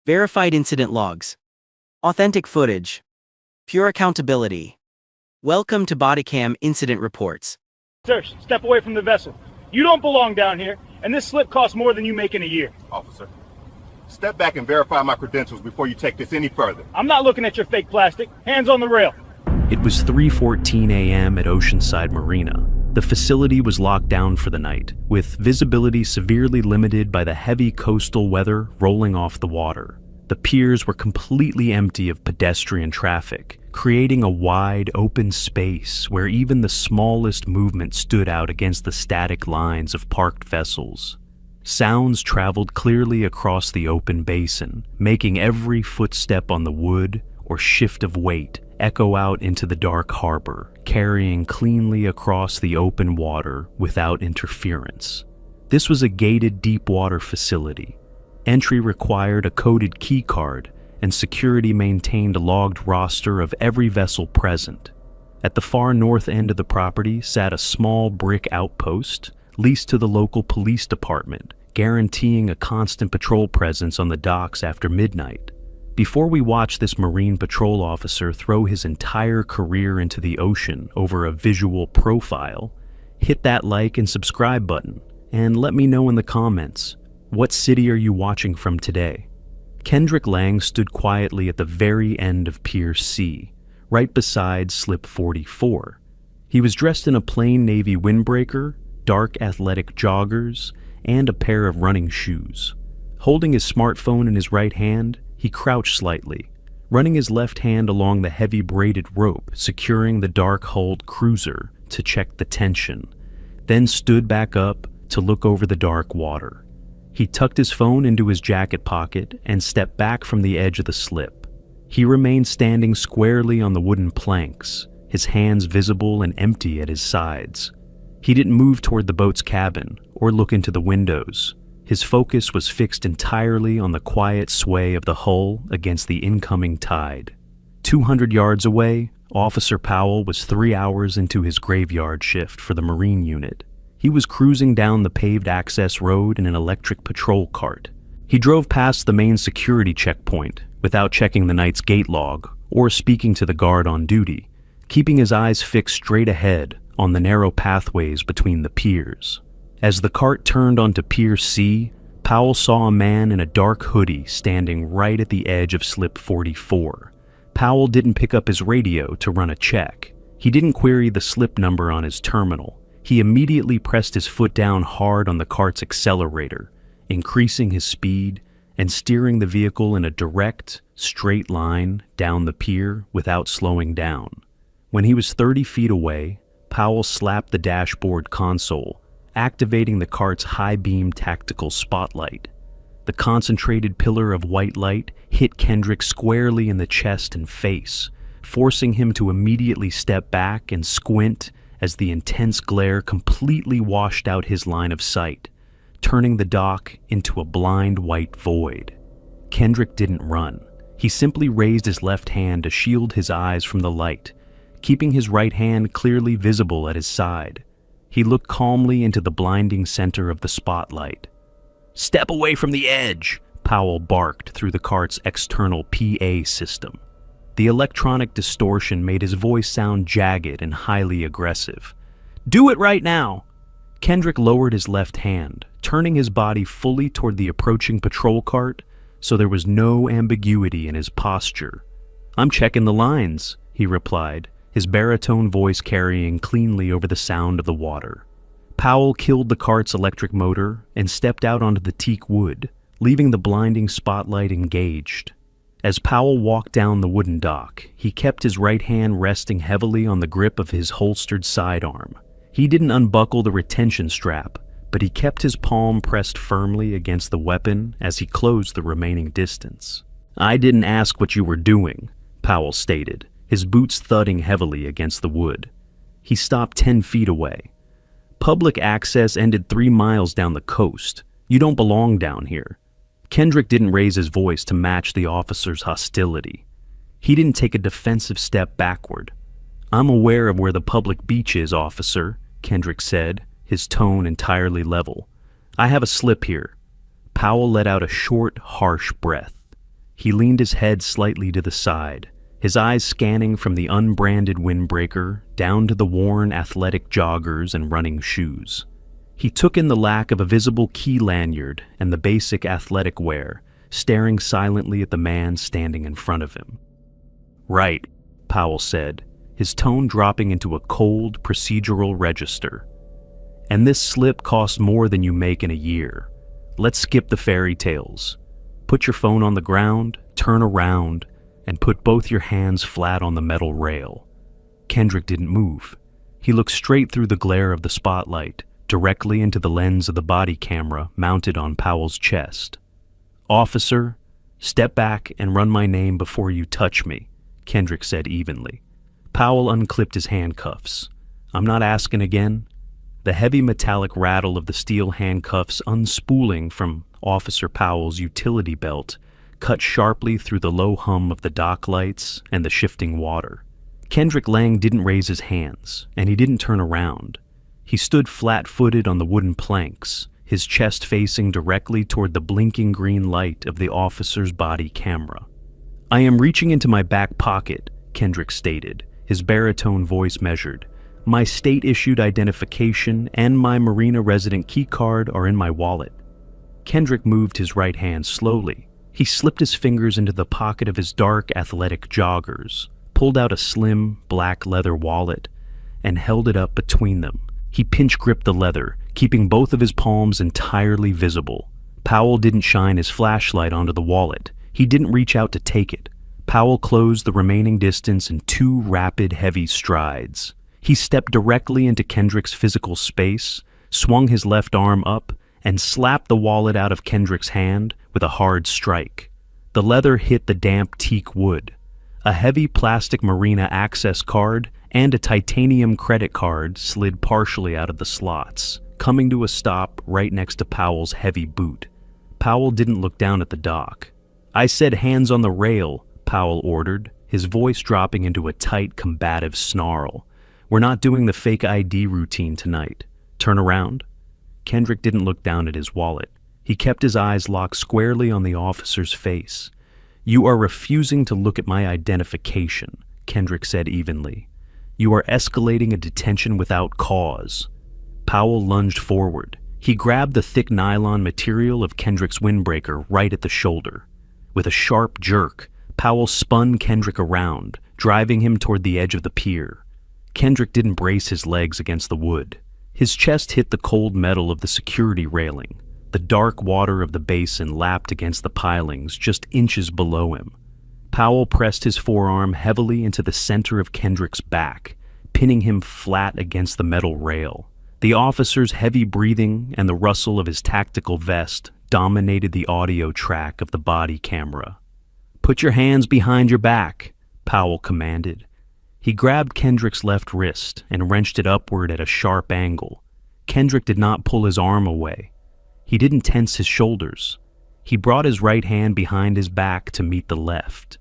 Verified incident logs. Authentic footage. Pure accountability. Welcome to Bodycam Incident Reports. Sir, step away from the vessel. You don't belong down here, and this slip costs more than you make in a year. Officer, step back and verify my credentials before you take this any further. I'm not looking at your fake plastic. Hands on the rail. It was 3:14 a.m. at Oceanside Marina. The facility was locked down for the night, with visibility severely limited by the heavy coastal weather rolling off the water. The piers were completely empty of pedestrian traffic, creating a wide, open space where even the smallest movement stood out against the static lines of parked vessels. Sounds traveled clearly across the open basin, making every footstep on the wood or shift of weight echo out into the dark harbor, carrying cleanly across the open water without interference. This was a gated deep-water facility. Entry required a coded key card, and security maintained a logged roster of every vessel present. At the far north end of the property sat a small brick outpost leased to the local police department, guaranteeing a constant patrol presence on the docks after midnight. Before we watch this Marine patrol officer throw his entire career into the ocean over a visual profile, hit that like and subscribe button, and let me know in the comments, what city are you watching from today? Kendrick Lang stood quietly at the very end of Pier C, right beside Slip 44. He was dressed in a plain navy windbreaker, dark athletic joggers, and a pair of running shoes. Holding his smartphone in his right hand, he crouched slightly, running his left hand along the heavy braided rope securing the dark-hulled cruiser to check the tension, then stood back up to look over the dark water. He tucked his phone into his jacket pocket and stepped back from the edge of the slip. He remained standing squarely on the wooden planks, his hands visible and empty at his sides. He didn't move toward the boat's cabin or look into the windows. His focus was fixed entirely on the quiet sway of the hull against the incoming tide. 200 yards away, Officer Powell was 3 hours into his graveyard shift for the Marine unit. He was cruising down the paved access road in an electric patrol cart. He drove past the main security checkpoint without checking the night's gate log or speaking to the guard on duty, keeping his eyes fixed straight ahead on the narrow pathways between the piers. As the cart turned onto Pier C, Powell saw a man in a dark hoodie standing right at the edge of Slip 44. Powell didn't pick up his radio to run a check. He didn't query the slip number on his terminal. He immediately pressed his foot down hard on the cart's accelerator, increasing his speed and steering the vehicle in a direct, straight line down the pier without slowing down. When he was 30 feet away, Powell slapped the dashboard console, activating the cart's high-beam tactical spotlight. The concentrated pillar of white light hit Kendrick squarely in the chest and face, forcing him to immediately step back and squint as the intense glare completely washed out his line of sight, turning the dock into a blind white void. Kendrick didn't run. He simply raised his left hand to shield his eyes from the light, keeping his right hand clearly visible at his side. He looked calmly into the blinding center of the spotlight. "Step away from the edge," Powell barked through the cart's external PA system. The electronic distortion made his voice sound jagged and highly aggressive. "Do it right now!" Kendrick lowered his left hand, turning his body fully toward the approaching patrol cart, so there was no ambiguity in his posture. "I'm checking the lines," he replied, his baritone voice carrying cleanly over the sound of the water. Powell killed the cart's electric motor and stepped out onto the teak wood, leaving the blinding spotlight engaged. As Powell walked down the wooden dock, he kept his right hand resting heavily on the grip of his holstered sidearm. He didn't unbuckle the retention strap, but he kept his palm pressed firmly against the weapon as he closed the remaining distance. "I didn't ask what you were doing," Powell stated, his boots thudding heavily against the wood. He stopped 10 feet away. "Public access ended 3 miles down the coast. You don't belong down here." Kendrick didn't raise his voice to match the officer's hostility. He didn't take a defensive step backward. "I'm aware of where the public beach is, officer," Kendrick said, his tone entirely level. "I have a slip here." Powell let out a short, harsh breath. He leaned his head slightly to the side, his eyes scanning from the unbranded windbreaker down to the worn athletic joggers and running shoes. He took in the lack of a visible key lanyard and the basic athletic wear, staring silently at the man standing in front of him. "Right," Powell said, his tone dropping into a cold, procedural register. "And this slip costs more than you make in a year. Let's skip the fairy tales. Put your phone on the ground, turn around, and put both your hands flat on the metal rail." Kendrick didn't move. He looked straight through the glare of the spotlight, directly into the lens of the body camera mounted on Powell's chest. "Officer, step back and run my name before you touch me," Kendrick said evenly. Powell unclipped his handcuffs. "I'm not asking again." The heavy metallic rattle of the steel handcuffs unspooling from Officer Powell's utility belt cut sharply through the low hum of the dock lights and the shifting water. Kendrick Lang didn't raise his hands, and he didn't turn around. He stood flat-footed on the wooden planks, his chest facing directly toward the blinking green light of the officer's body camera. "I am reaching into my back pocket," Kendrick stated, his baritone voice measured. "My state-issued identification and my Marina resident key card are in my wallet." Kendrick moved his right hand slowly. He slipped his fingers into the pocket of his dark athletic joggers, pulled out a slim, black leather wallet, and held it up between them. He pinch-gripped the leather, keeping both of his palms entirely visible. Powell didn't shine his flashlight onto the wallet. He didn't reach out to take it. Powell closed the remaining distance in 2 rapid, heavy strides. He stepped directly into Kendrick's physical space, swung his left arm up, and slapped the wallet out of Kendrick's hand with a hard strike. The leather hit the damp teak wood. A heavy plastic Marina access card and a titanium credit card slid partially out of the slots, coming to a stop right next to Powell's heavy boot. Powell didn't look down at the dock. "I said hands on the rail," Powell ordered, his voice dropping into a tight, combative snarl. "We're not doing the fake ID routine tonight. Turn around." Kendrick didn't look down at his wallet. He kept his eyes locked squarely on the officer's face. "You are refusing to look at my identification," Kendrick said evenly. "You are escalating a detention without cause." Powell lunged forward. He grabbed the thick nylon material of Kendrick's windbreaker right at the shoulder. With a sharp jerk, Powell spun Kendrick around, driving him toward the edge of the pier. Kendrick didn't brace his legs against the wood. His chest hit the cold metal of the security railing. The dark water of the basin lapped against the pilings just inches below him. Powell pressed his forearm heavily into the center of Kendrick's back, pinning him flat against the metal rail. The officer's heavy breathing and the rustle of his tactical vest dominated the audio track of the body camera. "Put your hands behind your back," Powell commanded. He grabbed Kendrick's left wrist and wrenched it upward at a sharp angle. Kendrick did not pull his arm away. He didn't tense his shoulders. He brought his right hand behind his back to meet the left.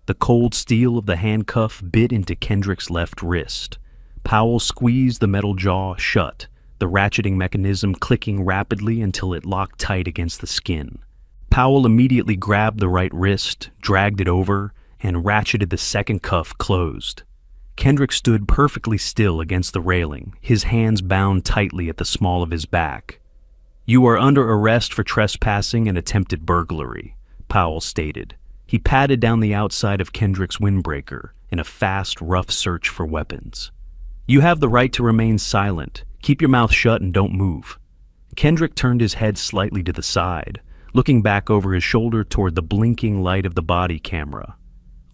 The cold steel of the handcuff bit into Kendrick's left wrist. Powell squeezed the metal jaw shut, the ratcheting mechanism clicking rapidly until it locked tight against the skin. Powell immediately grabbed the right wrist, dragged it over, and ratcheted the second cuff closed. Kendrick stood perfectly still against the railing, his hands bound tightly at the small of his back. "You are under arrest for trespassing and attempted burglary," Powell stated. He patted down the outside of Kendrick's windbreaker in a fast, rough search for weapons. "You have the right to remain silent. Keep your mouth shut and don't move." Kendrick turned his head slightly to the side, looking back over his shoulder toward the blinking light of the body camera.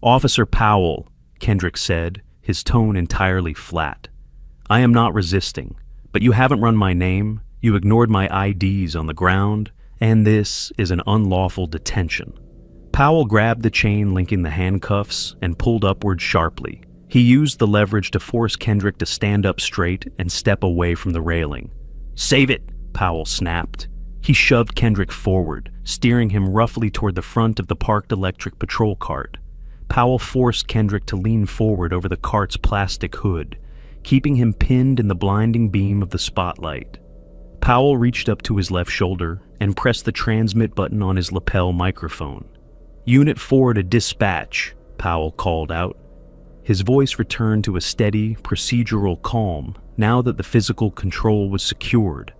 "Officer Powell," Kendrick said, his tone entirely flat. "I am not resisting, but you haven't run my name, you ignored my IDs on the ground, and this is an unlawful detention." Powell grabbed the chain linking the handcuffs and pulled upward sharply. He used the leverage to force Kendrick to stand up straight and step away from the railing. "Save it," Powell snapped. He shoved Kendrick forward, steering him roughly toward the front of the parked electric patrol cart. Powell forced Kendrick to lean forward over the cart's plastic hood, keeping him pinned in the blinding beam of the spotlight. Powell reached up to his left shoulder and pressed the transmit button on his lapel microphone. "Unit 4 to dispatch," Powell called out. His voice returned to a steady, procedural calm now that the physical control was secured.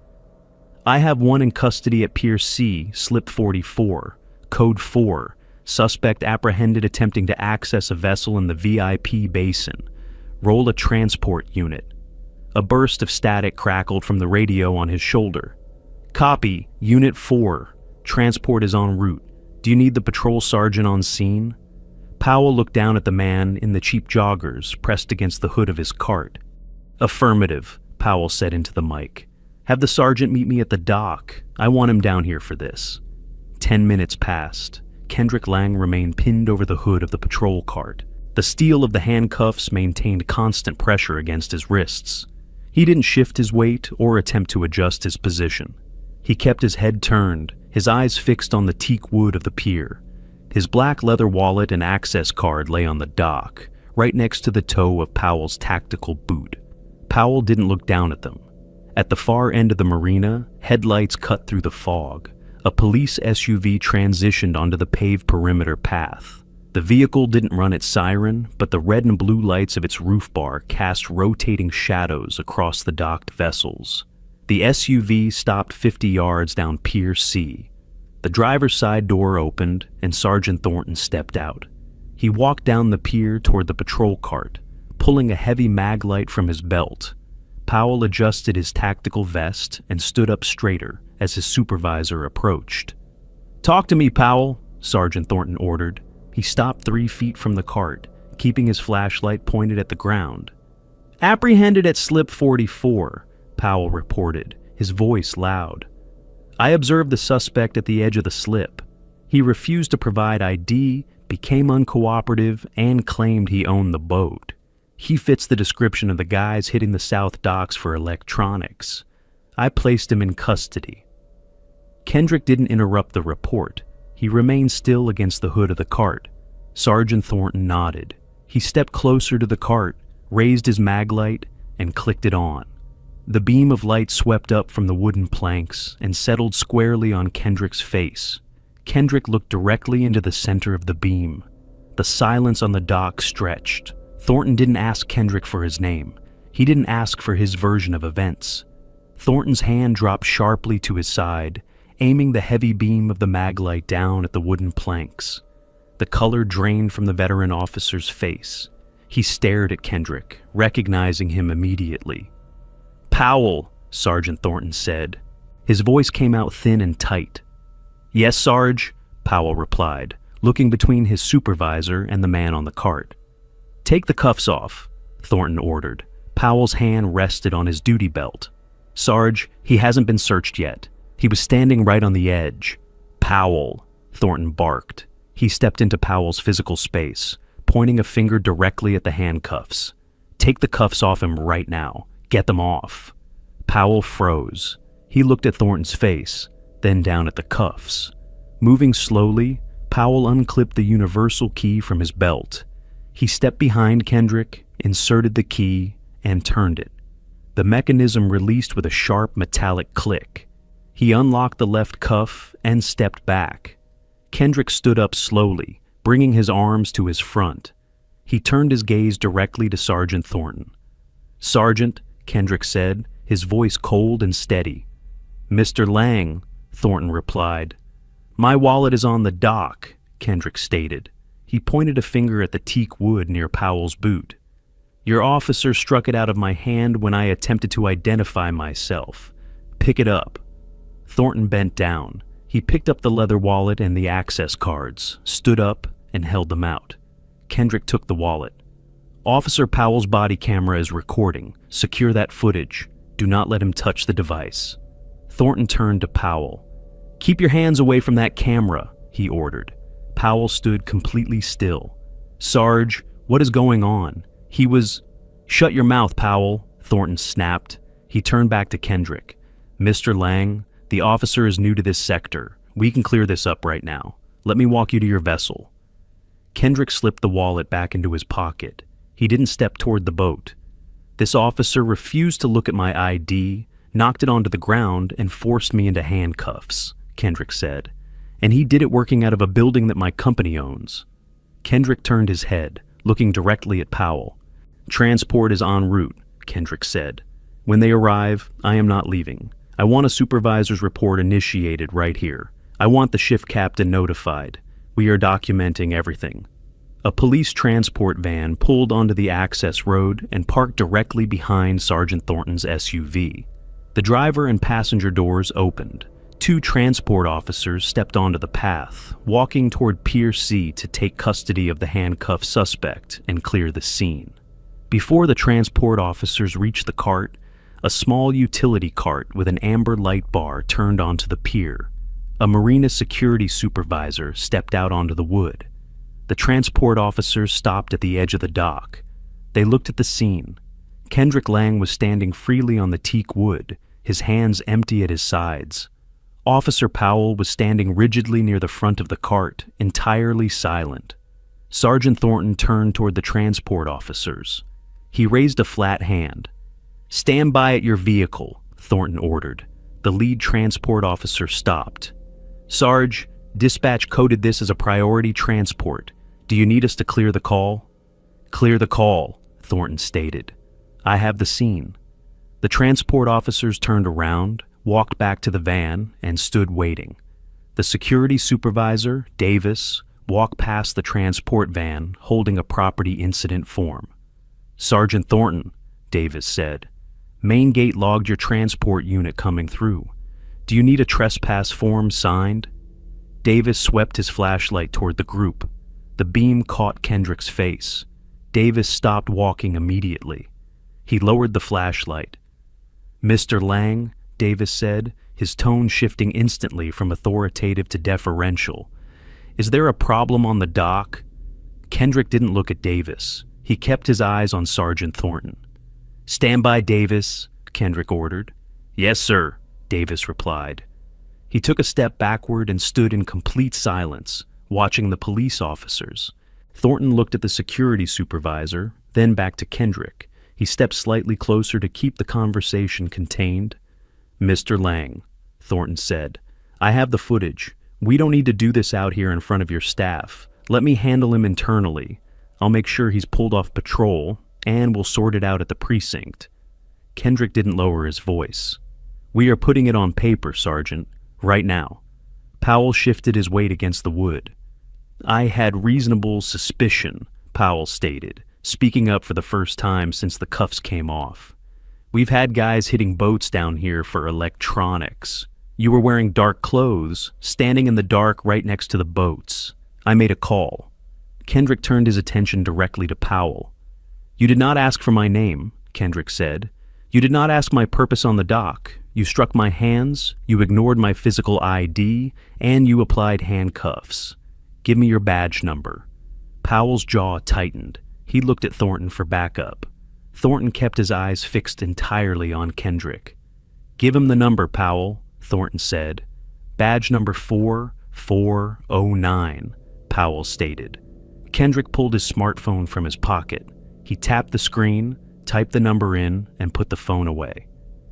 "I have one in custody at Pier C, Slip 44, Code 4, suspect apprehended attempting to access a vessel in the VIP basin. Roll a transport unit." A burst of static crackled from the radio on his shoulder. "Copy, Unit 4. Transport is en route. Do you need the patrol sergeant on scene?" Powell looked down at the man in the cheap joggers pressed against the hood of his cart. "Affirmative," Powell said into the mic. "Have the sergeant meet me at the dock. I want him down here for this." 10 minutes passed. Kendrick Lang remained pinned over the hood of the patrol cart. The steel of the handcuffs maintained constant pressure against his wrists. He didn't shift his weight or attempt to adjust his position. He kept his head turned, his eyes fixed on the teak wood of the pier. His black leather wallet and access card lay on the dock, right next to the toe of Powell's tactical boot. Powell didn't look down at them. At the far end of the marina, headlights cut through the fog. A police SUV transitioned onto the paved perimeter path. The vehicle didn't run its siren, but the red and blue lights of its roof bar cast rotating shadows across the docked vessels. The SUV stopped 50 yards down Pier C. The driver's side door opened, and Sergeant Thornton stepped out. He walked down the pier toward the patrol cart, pulling a heavy mag light from his belt. Powell adjusted his tactical vest and stood up straighter as his supervisor approached. "Talk to me, Powell," Sergeant Thornton ordered. He stopped 3 feet from the cart, keeping his flashlight pointed at the ground. "Apprehended at Slip 44, Powell reported, his voice loud. "I observed the suspect at the edge of the slip. He refused to provide ID, became uncooperative, and claimed he owned the boat. He fits the description of the guys hitting the south docks for electronics. I placed him in custody." Kendrick didn't interrupt the report. He remained still against the hood of the cart. Sergeant Thornton nodded. He stepped closer to the cart, raised his mag light, and clicked it on. The beam of light swept up from the wooden planks and settled squarely on Kendrick's face. Kendrick looked directly into the center of the beam. The silence on the dock stretched. Thornton didn't ask Kendrick for his name. He didn't ask for his version of events. Thornton's hand dropped sharply to his side, aiming the heavy beam of the maglite down at the wooden planks. The color drained from the veteran officer's face. He stared at Kendrick, recognizing him immediately. "Powell," Sergeant Thornton said. His voice came out thin and tight. "Yes, Sarge," Powell replied, looking between his supervisor and the man on the cart. "Take the cuffs off," Thornton ordered. Powell's hand rested on his duty belt. "Sarge, he hasn't been searched yet. He was standing right on the edge." "Powell," Thornton barked. He stepped into Powell's physical space, pointing a finger directly at the handcuffs. "Take the cuffs off him right now. Get them off." Powell froze. He looked at Thornton's face, then down at the cuffs. Moving slowly, Powell unclipped the universal key from his belt. He stepped behind Kendrick, inserted the key, and turned it. The mechanism released with a sharp metallic click. He unlocked the left cuff and stepped back. Kendrick stood up slowly, bringing his arms to his front. He turned his gaze directly to Sergeant Thornton. "Sergeant," Kendrick said, his voice cold and steady. "Mr. Lang," Thornton replied. "My wallet is on the dock," Kendrick stated. He pointed a finger at the teak wood near Powell's boot. "Your officer struck it out of my hand when I attempted to identify myself. Pick it up." Thornton bent down. He picked up the leather wallet and the access cards, stood up, and held them out. Kendrick took the wallet. "Officer Powell's body camera is recording. Secure that footage. Do not let him touch the device." Thornton turned to Powell. "Keep your hands away from that camera," he ordered. Powell stood completely still. "Sarge, what is going on? He was—" "Shut your mouth, Powell," Thornton snapped. He turned back to Kendrick. "Mr. Lang, the officer is new to this sector. We can clear this up right now. Let me walk you to your vessel." Kendrick slipped the wallet back into his pocket. He didn't step toward the boat. "This officer refused to look at my ID, knocked it onto the ground, and forced me into handcuffs," Kendrick said. And he did it working out of a building that my company owns. Kendrick turned his head, looking directly at Powell. Transport is en route, Kendrick said. When they arrive, I am not leaving. I want a supervisor's report initiated right here. I want the shift captain notified. We are documenting everything. A police transport van pulled onto the access road and parked directly behind Sergeant Thornton's SUV. The driver and passenger doors opened. 2 transport officers stepped onto the path, walking toward Pier C to take custody of the handcuffed suspect and clear the scene. Before the transport officers reached the cart, a small utility cart with an amber light bar turned onto the pier. A marina security supervisor stepped out onto the wood. The transport officers stopped at the edge of the dock. They looked at the scene. Kendrick Lang was standing freely on the teak wood, his hands empty at his sides. Officer Powell was standing rigidly near the front of the cart, entirely silent. Sergeant Thornton turned toward the transport officers. He raised a flat hand. "Stand by at your vehicle," Thornton ordered. The lead transport officer stopped. "Sarge, dispatch coded this as a priority transport. Do you need us to clear the call?" "Clear the call," Thornton stated. "I have the scene." The transport officers turned around, walked back to the van, and stood waiting. The security supervisor, Davis, walked past the transport van holding a property incident form. "Sergeant Thornton," Davis said, "main gate logged your transport unit coming through. Do you need a trespass form signed?" Davis swept his flashlight toward the group. The beam caught Kendrick's face. Davis stopped walking immediately. He lowered the flashlight. "Mr. Lang," Davis said, his tone shifting instantly from authoritative to deferential, "is there a problem on the dock?" Kendrick didn't look at Davis. He kept his eyes on Sergeant Thornton. "Stand by, Davis," Kendrick ordered. "Yes, sir," Davis replied. He took a step backward and stood in complete silence, watching the police officers. Thornton looked at the security supervisor, then back to Kendrick. He stepped slightly closer to keep the conversation contained. "Mr. Lang," Thornton said, "I have the footage. We don't need to do this out here in front of your staff. Let me handle him internally. I'll make sure he's pulled off patrol, and we'll sort it out at the precinct." Kendrick didn't lower his voice. "We are putting it on paper, Sergeant, right now." Powell shifted his weight against the wood. "I had reasonable suspicion," Powell stated, speaking up for the first time since the cuffs came off. "We've had guys hitting boats down here for electronics. You were wearing dark clothes, standing in the dark right next to the boats. I made a call." Kendrick turned his attention directly to Powell. "You did not ask for my name," Kendrick said. "You did not ask my purpose on the dock. You struck my hands, you ignored my physical ID, and you applied handcuffs. Give me your badge number." Powell's jaw tightened. He looked at Thornton for backup. Thornton kept his eyes fixed entirely on Kendrick. "Give him the number, Powell," Thornton said. "Badge number 4409, Powell stated. Kendrick pulled his smartphone from his pocket. He tapped the screen, typed the number in, and put the phone away.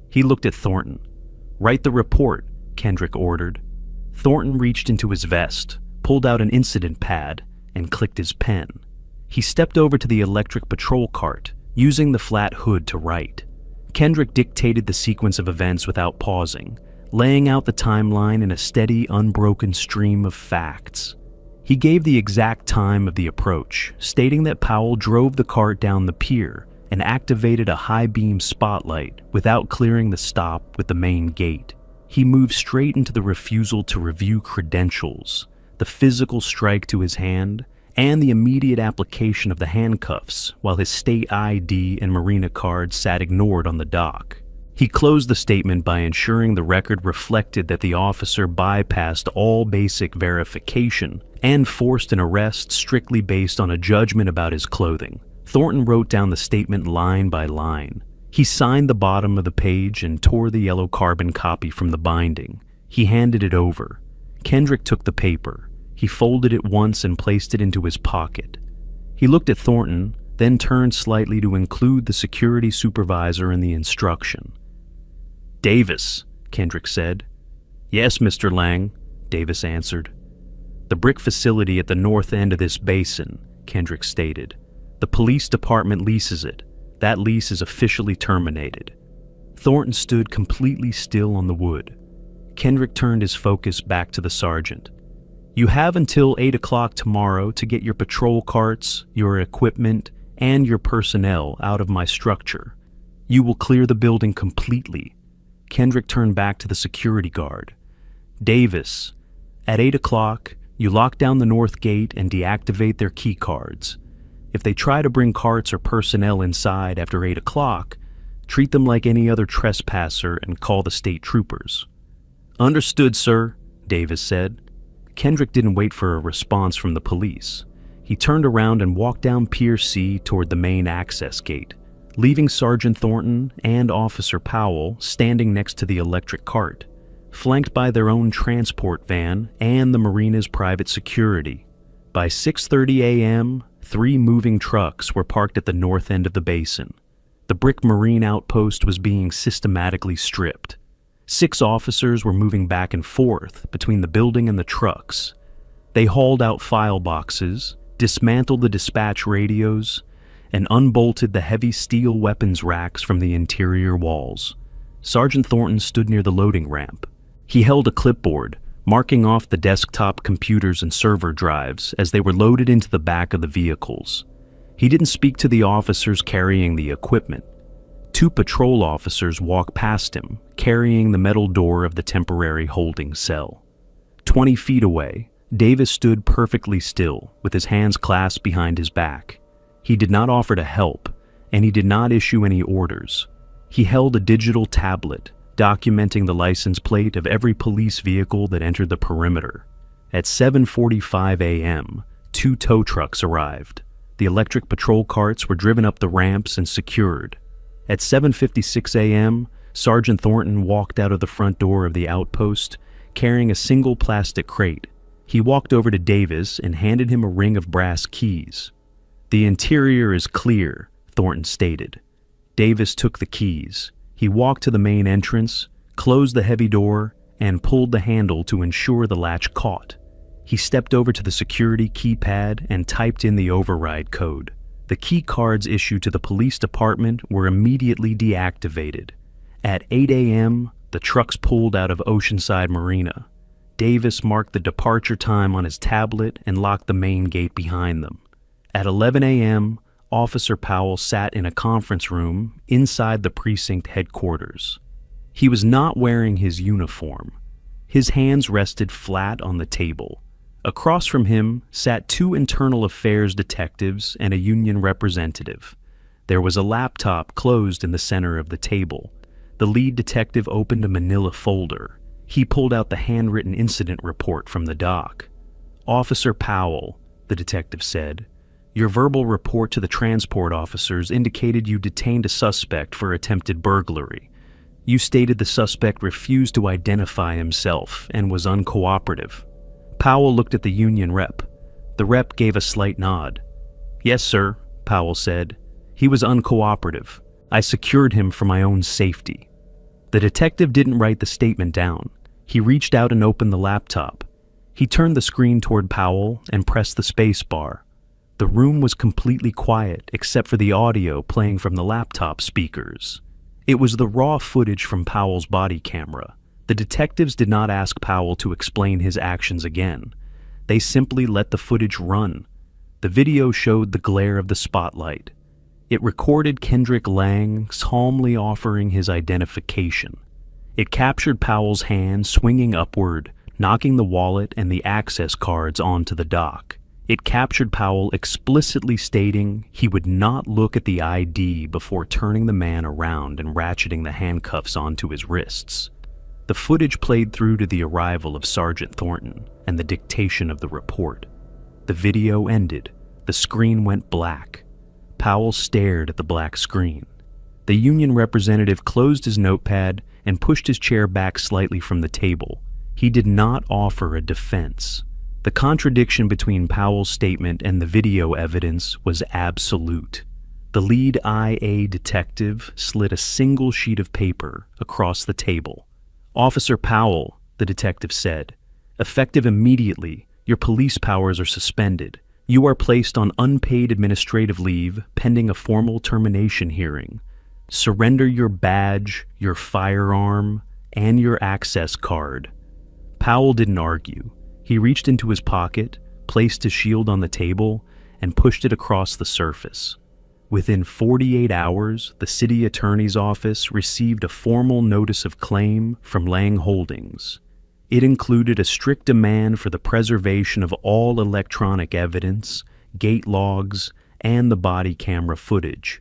He looked at Thornton. "Write the report," Kendrick ordered. Thornton reached into his vest, pulled out an incident pad, and clicked his pen. He stepped over to the electric patrol cart, using the flat hood to write. Kendrick dictated the sequence of events without pausing, laying out the timeline in a steady, unbroken stream of facts. He gave the exact time of the approach, stating that Powell drove the cart down the pier and activated a high-beam spotlight without clearing the stop with the main gate. He moved straight into the refusal to review credentials, the physical strike to his hand, and the immediate application of the handcuffs while his state ID and marina card sat ignored on the dock. He closed the statement by ensuring the record reflected that the officer bypassed all basic verification and forced an arrest strictly based on a judgment about his clothing. Thornton wrote down the statement line by line. He signed the bottom of the page and tore the yellow carbon copy from the binding. He handed it over. Kendrick took the paper. He folded it once and placed it into his pocket. He looked at Thornton, then turned slightly to include the security supervisor in the instruction. "Davis," Kendrick said. "Yes, Mr. Lang," Davis answered. "The brick facility at the north end of this basin," Kendrick stated. "The police department leases it. That lease is officially terminated." Thornton stood completely still on the wood. Kendrick turned his focus back to the sergeant. "You have until 8 o'clock tomorrow to get your patrol carts, your equipment, and your personnel out of my structure. You will clear the building completely." Kendrick turned back to the security guard. "Davis, at 8 o'clock, you lock down the north gate and deactivate their key cards. If they try to bring carts or personnel inside after 8 o'clock, treat them like any other trespasser and call the state troopers." "Understood, sir," Davis said. Kendrick didn't wait for a response from the police. He turned around and walked down Pier C toward the main access gate, leaving Sergeant Thornton and Officer Powell standing next to the electric cart, flanked by their own transport van and the marina's private security. By 6:30 a.m., 3 moving trucks were parked at the north end of the basin. The brick marine outpost was being systematically stripped. 6 officers were moving back and forth between the building and the trucks. They hauled out file boxes, dismantled the dispatch radios, and unbolted the heavy steel weapons racks from the interior walls. Sergeant Thornton stood near the loading ramp. He held a clipboard, marking off the desktop computers and server drives as they were loaded into the back of the vehicles. He didn't speak to the officers carrying the equipment. 2 patrol officers walked past him, carrying the metal door of the temporary holding cell. 20 feet away, Davis stood perfectly still, with his hands clasped behind his back. He did not offer to help, and he did not issue any orders. He held a digital tablet, documenting the license plate of every police vehicle that entered the perimeter. At 7:45 a.m., 2 tow trucks arrived. The electric patrol carts were driven up the ramps and secured. At 7:56 a.m., Sergeant Thornton walked out of the front door of the outpost, carrying a single plastic crate. He walked over to Davis and handed him a ring of brass keys. "The interior is clear," Thornton stated. Davis took the keys. He walked to the main entrance, closed the heavy door, and pulled the handle to ensure the latch caught. He stepped over to the security keypad and typed in the override code. The key cards issued to the police department were immediately deactivated. At 8 a.m., the trucks pulled out of Oceanside Marina. Davis marked the departure time on his tablet and locked the main gate behind them. At 11 a.m., Officer Powell sat in a conference room inside the precinct headquarters. He was not wearing his uniform. His hands rested flat on the table. Across from him sat 2 internal affairs detectives and a union representative. There was a laptop closed in the center of the table. The lead detective opened a manila folder. He pulled out the handwritten incident report from the dock. "Officer Powell," the detective said, "your verbal report to the transport officers indicated you detained a suspect for attempted burglary. You stated the suspect refused to identify himself and was uncooperative." Powell looked at the union rep. The rep gave a slight nod. "Yes, sir," Powell said. "He was uncooperative. I secured him for my own safety." The detective didn't write the statement down. He reached out and opened the laptop. He turned the screen toward Powell and pressed the space bar. The room was completely quiet except for the audio playing from the laptop speakers. It was the raw footage from Powell's body camera. The detectives did not ask Powell to explain his actions again. They simply let the footage run. The video showed the glare of the spotlight. It recorded Kendrick Lang calmly offering his identification. It captured Powell's hand swinging upward, knocking the wallet and the access cards onto the dock. It captured Powell explicitly stating he would not look at the ID before turning the man around and ratcheting the handcuffs onto his wrists. The footage played through to the arrival of Sergeant Thornton and the dictation of the report. The video ended. The screen went black. Powell stared at the black screen. The union representative closed his notepad and pushed his chair back slightly from the table. He did not offer a defense. The contradiction between Powell's statement and the video evidence was absolute. The lead IA detective slid a single sheet of paper across the table. "Officer Powell," the detective said, Effective immediately, your police powers are suspended. You are placed on unpaid administrative leave pending a formal termination hearing. Surrender your badge, your firearm, and your access card. Powell didn't argue. He reached into his pocket, placed his shield on the table, and pushed it across the surface. Within 48 hours, the city attorney's office received a formal notice of claim from Lang Holdings. It included a strict demand for the preservation of all electronic evidence, gate logs, and the body camera footage.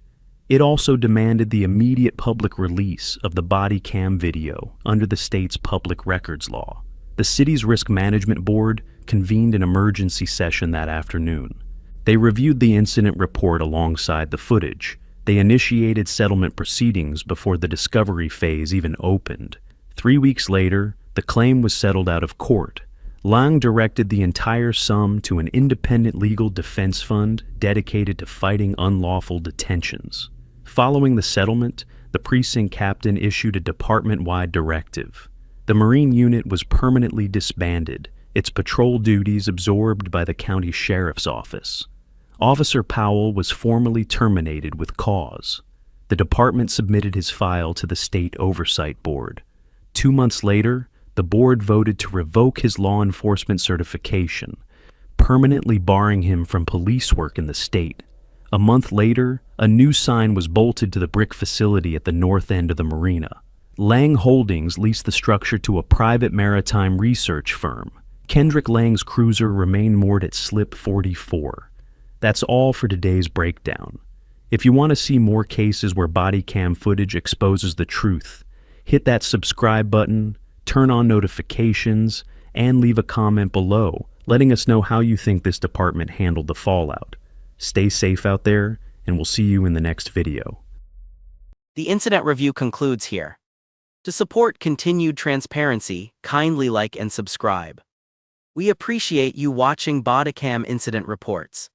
It also demanded the immediate public release of the body cam video under the state's public records law. The city's risk management board convened an emergency session that afternoon. They reviewed the incident report alongside the footage. They initiated settlement proceedings before the discovery phase even opened. 3 weeks later, the claim was settled out of court. Lang directed the entire sum to an independent legal defense fund dedicated to fighting unlawful detentions. Following the settlement, the precinct captain issued a department-wide directive. The Marine unit was permanently disbanded, its patrol duties absorbed by the county sheriff's office. Officer Powell was formally terminated with cause. The department submitted his file to the State Oversight Board. 2 months later, the board voted to revoke his law enforcement certification, permanently barring him from police work in the state. A month later, a new sign was bolted to the brick facility at the north end of the marina. Lang Holdings leased the structure to a private maritime research firm. Kendrick Lang's cruiser remained moored at Slip 44. That's all for today's breakdown. If you want to see more cases where body cam footage exposes the truth, hit that subscribe button, turn on notifications, and leave a comment below, letting us know how you think this department handled the fallout. Stay safe out there, and we'll see you in the next video. The incident review concludes here. To support continued transparency, kindly like and subscribe. We appreciate you watching Bodycam Incident Reports.